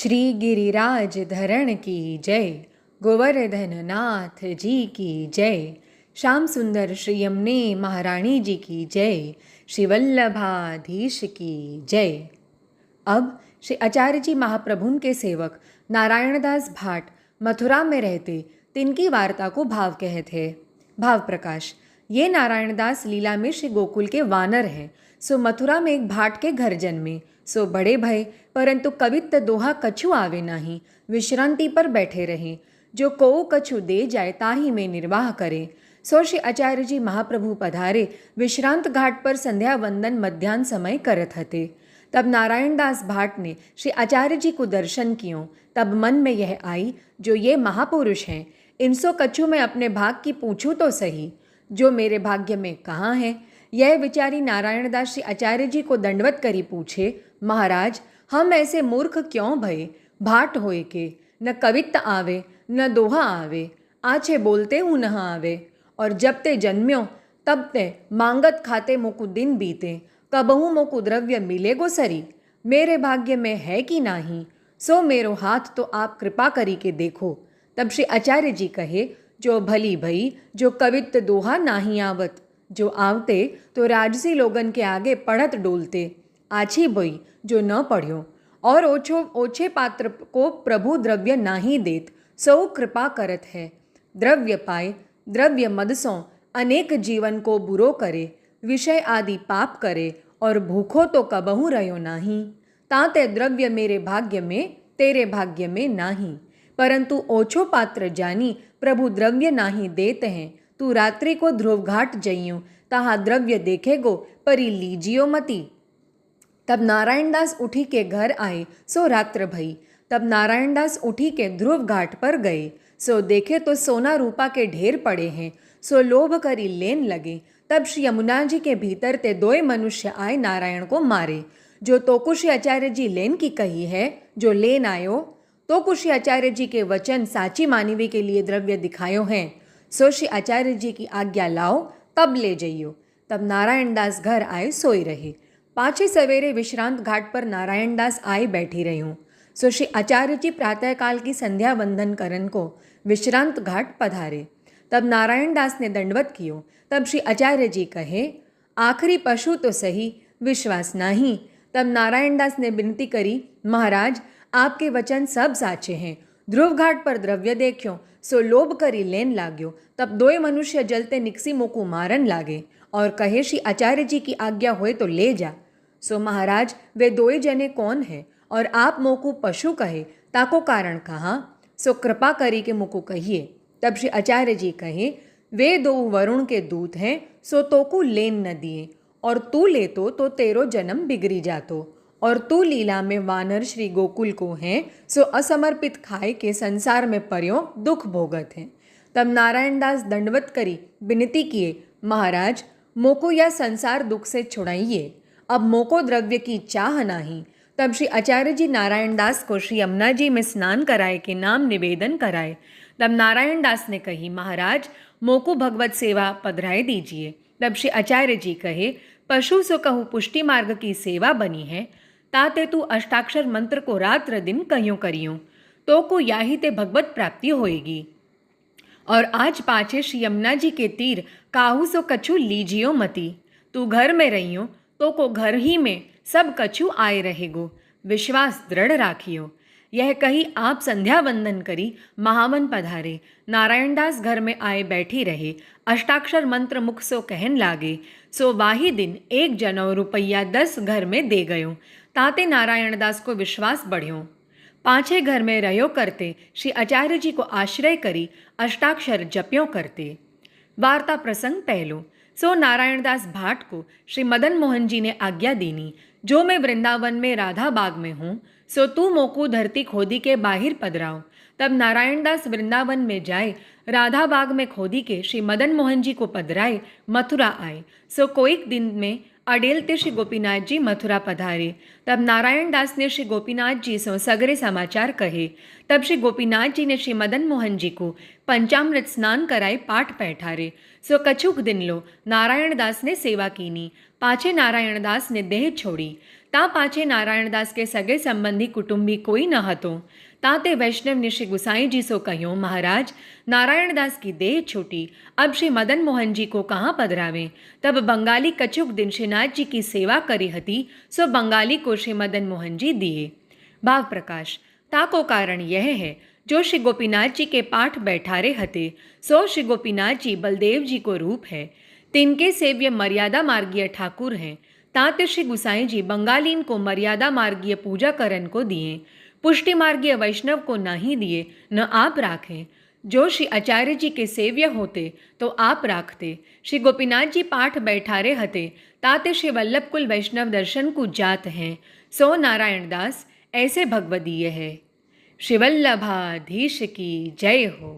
श्री गिरिराज धरण की जय, गोवर्धन नाथ जी की जय, श्याम सुंदर श्री यमुने महारानी जी की जय, श्री वल्लभाधीश की जय। अब श्री आचार्य जी महाप्रभुन के सेवक नारायणदास भाट मथुरा में रहते, तिनकी वार्ता को भाव कहते। भाव प्रकाश। ये नारायणदास लीला में श्री गोकुल के वानर हैं। सो मथुरा में एक भाट के घर जन्मे। सो बड़े भय, परंतु कवित्त दोहा कछु आवे नाही, विश्रांति पर बैठे रहे। जो को कछु दे जाए ताही में निर्वाह करे। सो श्री आचार्य जी महाप्रभु पधारे, विश्रांत घाट पर संध्या वंदन मध्यान्ह समय करत हते। तब नारायणदास भाट ने श्री आचार्य जी को दर्शन कियो। तब मन में यह आई, जो ये महापुरुष हैं, इनसो कछु मैं अपने भाग की पूछूं तो सही, जो मेरे भाग्य में कहाँ है। यह विचारी नारायणदास श्री आचार्य जी को दंडवत करी पूछे, महाराज हम ऐसे मूर्ख क्यों भये, भाट होए के न कवित्त आवे न दोहा आवे, आछे बोलते हूँ न आवे। और जब ते जन्म्यो तब ते मांगत खाते मोकु दिन बीते, कबहू मोकु द्रव्य मिले गो सरी। मेरे भाग्य में है कि नाही, सो मेरो हाथ तो आप कृपा करी के देखो। तब श्री आचार्य जी कहे, जो भली भई जो कवित्त दोहा नाही आवत, जो आवते तो राजसी लोगन के आगे पढ़त डोलते, आछी बोई जो न पढ़्यो। और ओछे पात्र को प्रभु द्रव्य नाही देत, सो कृपा करत है। द्रव्य पाए द्रव्य मदसों अनेक जीवन को बुरो करे, विषय आदि पाप करे, और भूखो तो कबहू रहो नाही। ताते द्रव्य मेरे भाग्य में तेरे भाग्य में नाही, परंतु ओछो पात्र जानी प्रभु द्रव्य नाही देते हैं। तू रात्रि को ध्रुव घाट जइयो, तहाँ द्रव्य देखेगो परी लीजियो मती। तब नारायणदास उठी के घर आए, सो रात्र भई। तब नारायणदास उठी के ध्रुव घाट पर गए, सो देखे तो सोना रूपा के ढेर पड़े हैं। सो लोभ करी लेन लगे। तब श्री यमुना जी के भीतर ते दोय मनुष्य आए नारायण को मारे। जो तोकु श्री आचार्य जी लेन की कही है, जो लेन आयो तो श्री आचार्य जी के वचन साची मानवी के लिए द्रव्य दिखायो हैं। सो श्री आचार्य जी की आज्ञा लाओ, तब ले जइयो। तब नारायणदास घर आए सोई रहे। पाछे सवेरे विश्रांत घाट पर नारायणदास आए बैठी रह्यूं। सो श्री आचार्य जी प्रातःकाल की संध्या वंदन करन को विश्रांत घाट पधारे। तब नारायणदास ने दंडवत कियो। तब श्री आचार्य जी कहे, आखिरी पशु तो सही, विश्वास नहीं। तब नारायणदास ने विनती करी, महाराज आपके वचन सब साचे हैं। ध्रुव घाट पर द्रव्य देख्यो, सो लोभ करी लेन लाग्यो। तब दोय मनुष्य जलते निकसी मोकू मारन लागे, और कहे श्री आचार्य जी की आज्ञा होए तो ले जा। सो महाराज वे दोय जने कौन है, और आप मोकू पशु कहे, ताको कारण कहाँ। सो कृपा करी के मोकू कहिए। तब श्री आचार्य जी कहे, वे दो वरुण के दूत हैं, सो तोकू लेन न दिए, और तू लेतो तो तेरो जन्म बिगड़ी जातो। और तू लीला में वानर श्री गोकुल को हैं, सो असमर्पित खाए के संसार में पर्यो दुख भोगत हैं। तब नारायणदास दंडवत करी विनती किए, महाराज मोको या संसार दुख से छुड़ाइए, अब मोको द्रव्य की चाह नहीं। तब श्री आचार्य जी नारायणदास को श्री यमुना जी में स्नान कराए के नाम निवेदन कराए। तब नारायणदास ने कही, महाराज मोको भगवत सेवा पधराए दीजिए। तब श्री आचार्य जी कहे, पशु सो कहूँ पुष्टि मार्ग की सेवा बनी है, ताते तू अष्टाक्षर मंत्र को रात्र दिन कहियो करियो, तो को याही ते भगवत प्राप्ति होएगी। और आज पाछे श्री यमुना जी के तीर काहू सो कछु लीजियो मती। तू घर में रहियो तो को घर ही में सब कछु आए रहेगो, विश्वास दृढ़ राखियो। यह कही आप संध्या वंदन करी महावन पधारे। नारायणदास घर में आए बैठी रहे। अष्टाक्षर मंत्र मुख सो कहन लागे। सो वाही दिन 1 जनौ रुपया 10 घर में दे गयो। ताते नारायणदास को विश्वास बढ़्यो। पाछे घर में रहो करते श्री आचार्य जी को आश्रय करी अष्टाक्षर जप्यों करते। वार्ता प्रसंग पहलो। सो नारायणदास भाट को श्री मदन मोहन जी ने आज्ञा दीनी, जो मैं वृंदावन में राधा बाग में हूँ, सो तू मोकू धरती खोदी के बाहिर पधराओ। तब नारायणदास वृंदावन में जाए, राधा बाग में खोदी के श्री मदन मोहन जी को पधराए मथुरा आए। सो कोईक दिन में अडेलते श्री गोपीनाथ जी मथुरा पधारे। तब नारायणदास ने श्री गोपीनाथ जी से सगरे समाचार कहे। तब श्री गोपीनाथ जी ने श्री मदन मोहन जी को पंचामृत स्नान कराए पाठ बैठारे। सो कछुक दिन लो नारायणदास ने सेवा कीनी। पाछे नारायणदास ने देह छोड़ी। તા પાછે નારાયણદાસ કે સગે સંબંધી કુટુંબી કોઈ ન હતો। ता ते वैष्णव ने श्री गुसाई जी सो कहो, महाराज नारायणदास की देह छूटी, अब श्री मदन मोहन जी को कहाँ पधरावें। तब बंगाली कछुक दिन श्रीनाथ जी की सेवा करी हती, सो बंगाली को श्री मदन मोहन जी दिए। भाव प्रकाश। ता को कारण यह है, जो श्री गोपीनाथ जी के पाठ बैठारे हते, सो श्री गोपीनाथ जी बलदेव जी को रूप है। तिनके सेव्य मर्यादा मार्गीय ठाकुर हैं। ताते श्री गुसाई जी बंगालीन को मर्यादा मार्गीय पूजा करन को दिए, पुष्टि मार्गीय वैष्णव को नहीं दिए, न आप राखें। जो श्री आचार्य जी के सेव्य होते तो आप राखते। श्री गोपीनाथ जी पाठ बैठारे हते, ताते श्री वल्लभ कुल वैष्णव दर्शन को जात हैं, सो नारायण दास ऐसे भगवदीय है। श्री वल्लभाधीश की जय हो।